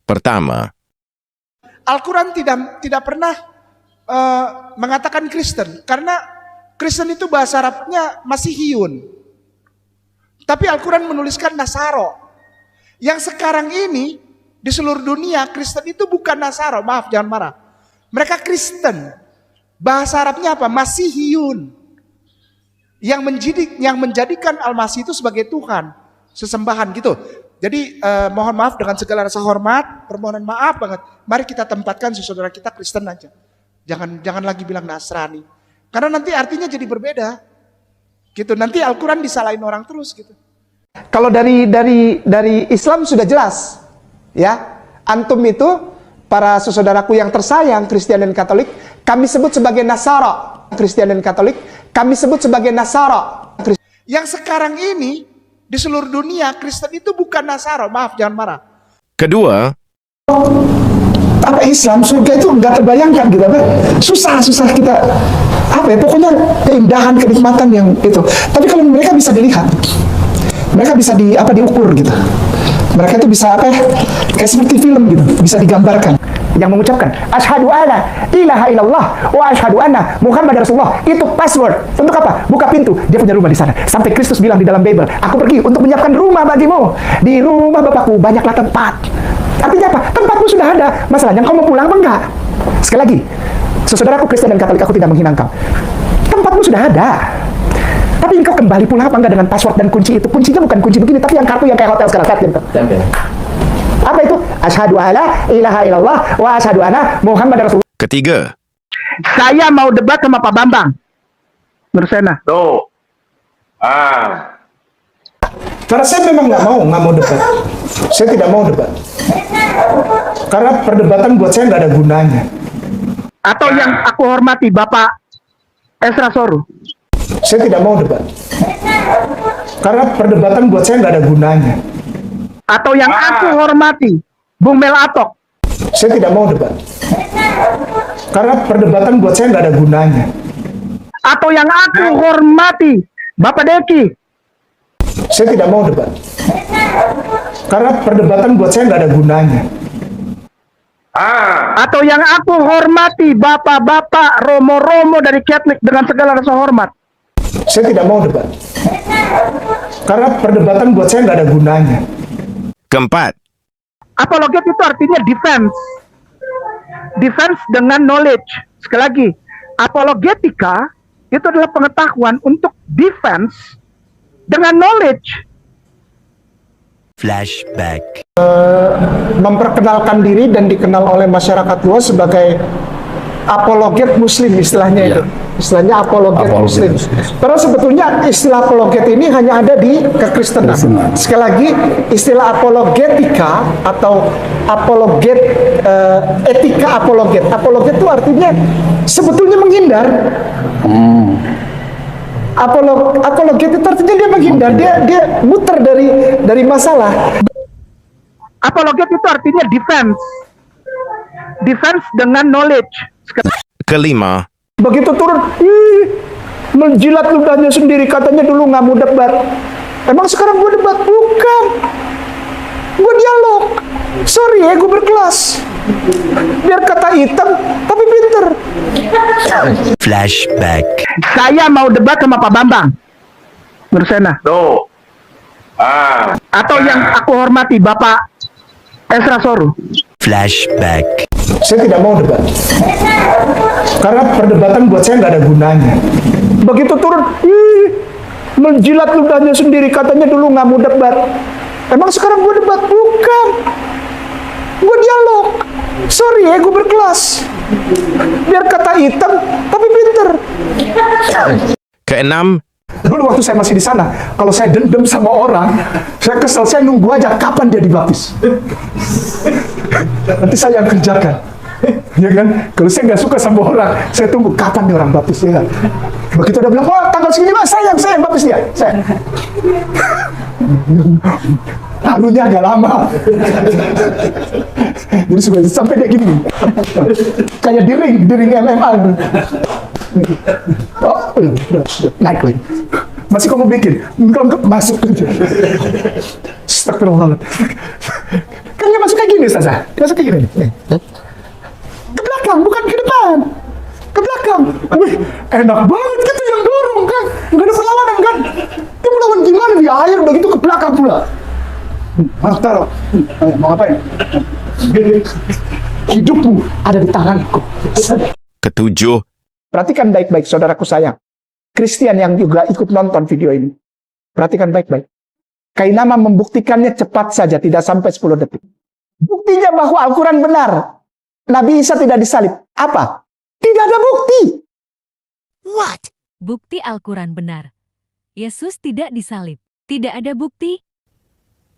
Pertama, Al-Quran tidak pernah mengatakan Kristen, karena Kristen itu bahasa Arabnya Masihiyun. Tapi Al-Quran menuliskan Nasaro. Yang sekarang ini di seluruh dunia Kristen itu bukan Nasaro, maaf jangan marah. Mereka Kristen. Bahasa Arabnya apa? Masihiyun. Yang menjadikan Al-Masih itu sebagai Tuhan, sesembahan gitu. Jadi mohon maaf dengan segala rasa hormat, permohonan maaf banget. Mari kita tempatkan saudara kita Kristen aja. Jangan lagi bilang Nasrani. Karena nanti artinya jadi berbeda. Gitu. Nanti Al-Quran disalahin orang terus gitu. Kalau dari Islam sudah jelas, ya. Antum itu para saudaraku yang tersayang Kristen dan Katolik, kami sebut sebagai Nasara. Kristen dan Katolik, kami sebut sebagai Nasara. Yang sekarang ini di seluruh dunia Kristen itu bukan Nasara, maaf jangan marah. kedua, Apa Islam surga itu nggak terbayangkan gitu, apa? Susah kita apa ya, pokoknya keindahan, kenikmatan yang itu. Tapi kalau mereka bisa dilihat, mereka bisa diukur gitu. Mereka itu bisa apa ya, kayak seperti film gitu, bisa digambarkan. Yang mengucapkan asyhadu alla ilaha illallah wa asyhadu anna Muhammad Rasulullah, itu password untuk apa? Buka pintu. Dia punya rumah di sana. Sampai Kristus bilang di dalam Bible, aku pergi untuk menyiapkan rumah bagimu. Di rumah Bapakku banyaklah tempat. Artinya apa? Tempatmu sudah ada. Masalahnya kau mau pulang apa enggak? Sekali lagi, saudaraku Kristen dan Katolik, aku tidak menghina engkau. Tempatmu sudah ada. Tapi engkau kembali pulang apa enggak dengan password dan kunci itu? Kuncinya bukan kunci begini, tapi yang kartu yang kayak hotel sekarang. Apa itu? Asyhadu alla ilaha illallah wa asyhadu anna Muhammad Rasulullah. ketiga, Saya mau debat sama Pak Bambang Nursena. Tuh. Karena saya memang nggak mau debat. Saya tidak mau debat. Karena perdebatan buat saya nggak ada gunanya. Atau yang aku hormati Bapak Esra Soru. Saya tidak mau debat. Karena perdebatan buat saya nggak ada gunanya. Atau yang aku hormati Bung Mel Atok. Saya tidak mau debat. Karena perdebatan buat saya nggak ada gunanya. Atau yang aku hormati Bapak Deki. Saya tidak mau debat. Karena perdebatan buat saya nggak ada gunanya. Atau yang aku hormati Bapak-bapak Romo-Romo dari Katolik dengan segala rasa hormat. Saya tidak mau debat. Karena perdebatan buat saya nggak ada gunanya. keempat, Apologet itu artinya defense. Defense dengan knowledge. Sekali lagi, apologetika itu adalah pengetahuan untuk defense dengan knowledge. flashback, Memperkenalkan diri dan dikenal oleh masyarakat luas sebagai apologet muslim, istilahnya itu. Istilahnya apologet muslim. Padahal sebetulnya istilah apologet ini hanya ada di kekristenan. Sekali lagi, istilah apologetika atau apologet, etika apologet. Apologet itu artinya sebetulnya menghindar. Apologet itu artinya dia menghindar, dia muter dari masalah. Apologet itu artinya defense. Defense dengan knowledge. kelima, Begitu turun, menjilat ludahnya sendiri, katanya dulu nggak mau debat. Emang sekarang gue debat? Bukan. Gue dialog. Sorry ya, gue berkelas. Biar kata hitam, tapi pinter. flashback, Saya mau debat sama Pak Bambang Nursena. Tuh. Atau yang aku hormati Bapak Esra Soru. flashback, Saya tidak mau debat. Karena perdebatan buat saya nggak ada gunanya. Begitu turun, menjilat ludahnya sendiri, katanya dulu nggak mau debat. Emang sekarang gue debat? Bukan. Gue dialog. Sorry ya, gue berkelas. Biar kata hitam, tapi pinter. keenam, Dulu waktu saya masih di sana, kalau saya dendam sama orang, saya kesel, saya nunggu aja kapan dia dibaptis. Nanti saya yang kerjakan. Ya kan? Kalau saya nggak suka sama orang, saya tunggu kapan dia orang baptis, ya kan? Begitu udah bilang, oh tanggal segini mas, saya yang baptis dia. Saya. Lalunya agak lama. Jadi sampai dia gini. Kayak di ring MMA. Oh, naik lagi. Masih kamu bikin? Enggak masuk aja. Astagfirullah. Kan dia masuk kayak gini saja. Masuk ke gini. Ke belakang, bukan ke depan. Ke belakang. Wih, enak banget gitu yang dorong kan. Nggak ada perlawanan kan. Dia mau lawan gimana di air udah gitu ke belakang pula. Mana taruh? Mau ngapain? Gini. Hidupmu ada di tanganku. Ketujuh. Perhatikan baik-baik saudaraku sayang. Christian yang juga ikut nonton video ini. Perhatikan baik-baik. Kainama membuktikannya cepat saja, tidak sampai 10 detik. Buktinya bahwa Al-Quran benar. Nabi Isa tidak disalib. Apa? Tidak ada bukti. Bukti Al-Quran benar. Yesus tidak disalib. Tidak ada bukti.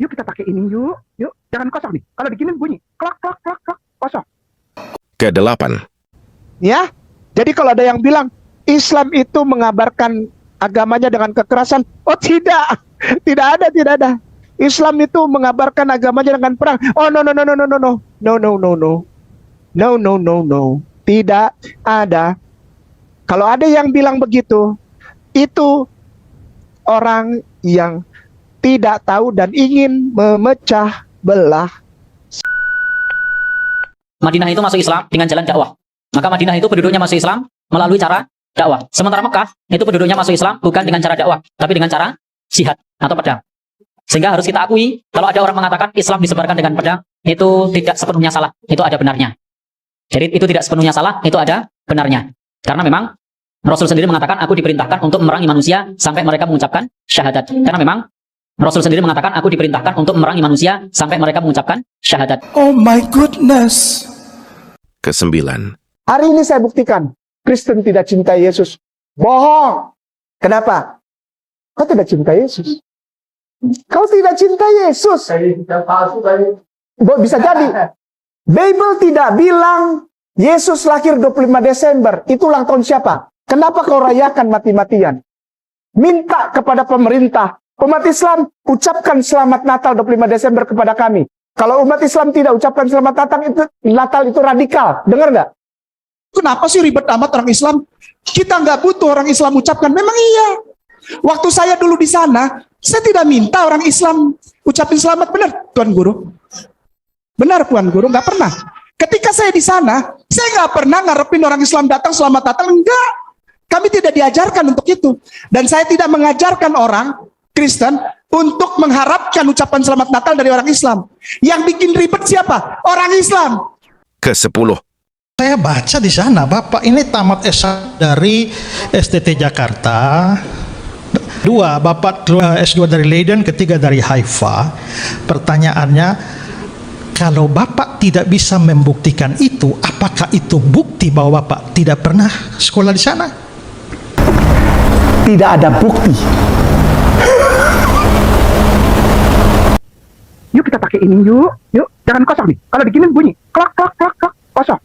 Yuk kita pakai ini yuk. Yuk, jangan kosong nih. Kalau diginin bunyi. Klak, klak, klak, klak. Kosong. Kedelapan. Ya, jadi kalau ada yang bilang Islam itu mengabarkan agamanya dengan kekerasan, oh tidak, tidak ada. Islam itu mengabarkan agamanya dengan perang. Oh no, tidak ada. Kalau ada yang bilang begitu, itu orang yang tidak tahu dan ingin memecah belah. Madinah itu masuk Islam dengan jalan dakwah. Maka Madinah itu penduduknya masuk Islam melalui cara dakwah. Sementara Mekah itu penduduknya masuk Islam bukan dengan cara dakwah, tapi dengan cara jihad atau pedang. Sehingga harus kita akui, kalau ada orang mengatakan Islam disebarkan dengan pedang, itu tidak sepenuhnya salah, itu ada benarnya. Jadi itu tidak sepenuhnya salah, itu ada benarnya. Karena memang Rasul sendiri mengatakan, aku diperintahkan untuk memerangi manusia sampai mereka mengucapkan syahadat. Karena memang Rasul sendiri mengatakan, aku diperintahkan untuk memerangi manusia sampai mereka mengucapkan syahadat. Oh my goodness. Kesembilan. Hari ini saya buktikan, Kristen tidak cinta Yesus. Bohong. Kenapa? Kau tidak cinta Yesus. Kau tidak cinta Yesus. Bisa jadi. Bible tidak bilang Yesus lahir 25 Desember. Itu ulang tahun siapa? Kenapa kau rayakan mati-matian? Minta kepada pemerintah. Umat Islam, ucapkan selamat Natal 25 Desember kepada kami. Kalau umat Islam tidak ucapkan selamat Natal itu radikal. Dengar nggak? Kenapa sih ribet amat orang Islam? Kita nggak butuh orang Islam ucapkan. Memang iya. Waktu saya dulu di sana, saya tidak minta orang Islam ucapin selamat. Benar, Tuan Guru. Benar, Tuan Guru. Nggak pernah. Ketika saya di sana, saya nggak pernah ngarepin orang Islam datang selamat Natal. Enggak. Kami tidak diajarkan untuk itu. Dan saya tidak mengajarkan orang Kristen untuk mengharapkan ucapan selamat Natal dari orang Islam. Yang bikin ribet siapa? Orang Islam. Kesepuluh. Saya baca di sana, Bapak ini tamat S1 dari STT Jakarta, 2, Bapak S2 dari Leiden, ketiga dari Haifa. Pertanyaannya, kalau Bapak tidak bisa membuktikan itu, apakah itu bukti bahwa Bapak tidak pernah sekolah di sana? Tidak ada bukti. Yuk kita pakai ini yuk. Yuk, jangan kosong nih. Kalau diginin bunyi. Klak, klak, klak, klak. Kosong.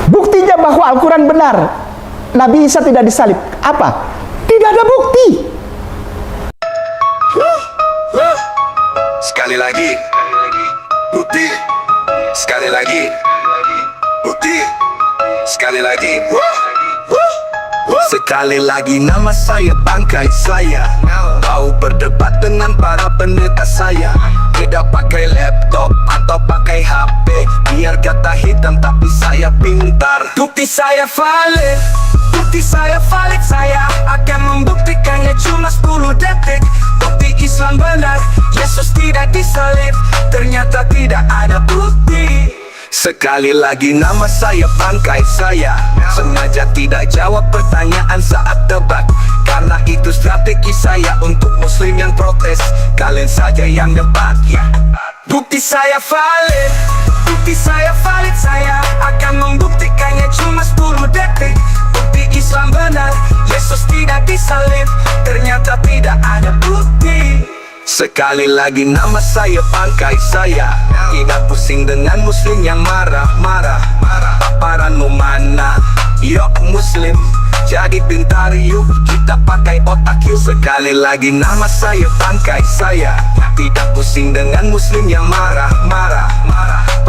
Buktinya bahwa Al-Quran benar. Nabi Isa tidak disalib. Apa? Tidak ada bukti. Sekali lagi, bukti. Sekali lagi, bukti. Sekali lagi, sekali lagi nama saya bangkai saya. Mau berdebat dengan para pendeta saya. Tidak pakai laptop atau pakai HP. Biar kata hitam tapi saya pintar. Bukti saya valid. Bukti saya valid. Saya akan membuktikannya cuma 10 detik. Bukti Islam benar. Yesus tidak disalib. Ternyata tidak ada bukti. Sekali lagi nama saya bangkai saya. Sengaja tidak jawab pertanyaan saat debat. Karena itu strategi saya untuk muslim yang protes. Kalian saja yang debat. Bukti saya valid. Bukti saya valid. Saya akan membuktikannya cuma 10 detik. Bukti Islam benar. Yesus tidak disalib. Ternyata tidak ada bukti. Sekali lagi nama saya bangkai saya. Tidak pusing dengan muslim yang marah-marah. Paparanmu mana? Yuk muslim, jadi pintar yuk. Kita pakai otak yuk. Sekali lagi nama saya bangkai saya. Tidak pusing dengan muslim yang marah-marah.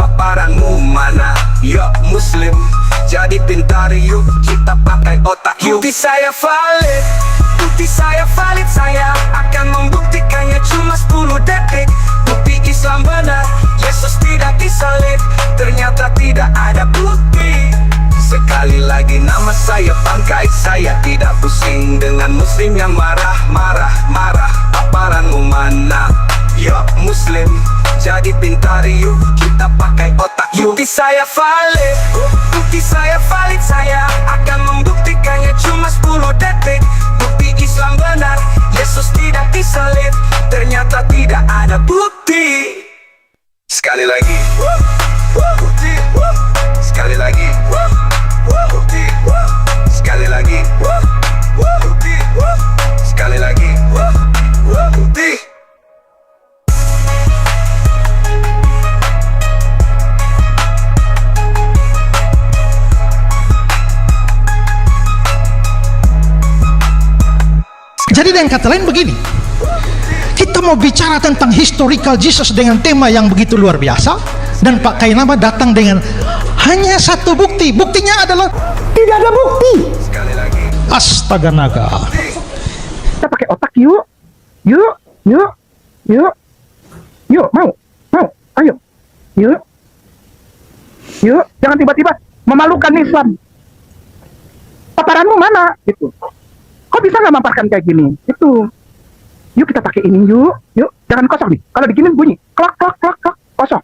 Paparanmu mana? Yuk muslim, jadi pintar yuk. Kita pakai otak yuk. Bukti saya valid. Bukti saya valid. Saya akan membuktikannya cuma 10 detik. Bukti Islam benar. Yesus tidak disalib, ternyata tidak ada bukti. Sekali lagi nama saya bangkai, saya tidak pusing dengan muslim yang marah. Paparanmu mana? Yo muslim, jadi pintar yuk, kita pakai otak yuk. Bukti saya valid, saya akan membuktikannya cuma 10 detik. Bukti Islam benar, Yesus tidak disalib, ternyata tidak ada bukti. Sekali lagi, bukti. Sekali lagi, bukti. Sekali lagi, bukti. Sekali lagi, bukti. Jadi dengan kata lain begini, kita mau bicara tentang historical Jesus dengan tema yang begitu luar biasa, dan Pak Kainama datang dengan hanya satu bukti. Buktinya adalah Tidak ada bukti. Sekali lagi. astaga naga. Kita pakai otak yuk. Yuk, mau. Ayo. Yuk, jangan tiba-tiba memalukan Islam. Paparanmu mana? Gitu. Kok bisa nggak memaparkan kayak gini? Itu. Yuk kita pakai ini yuk. Jangan kosong nih. Kalau diginin bunyi klak, kosong.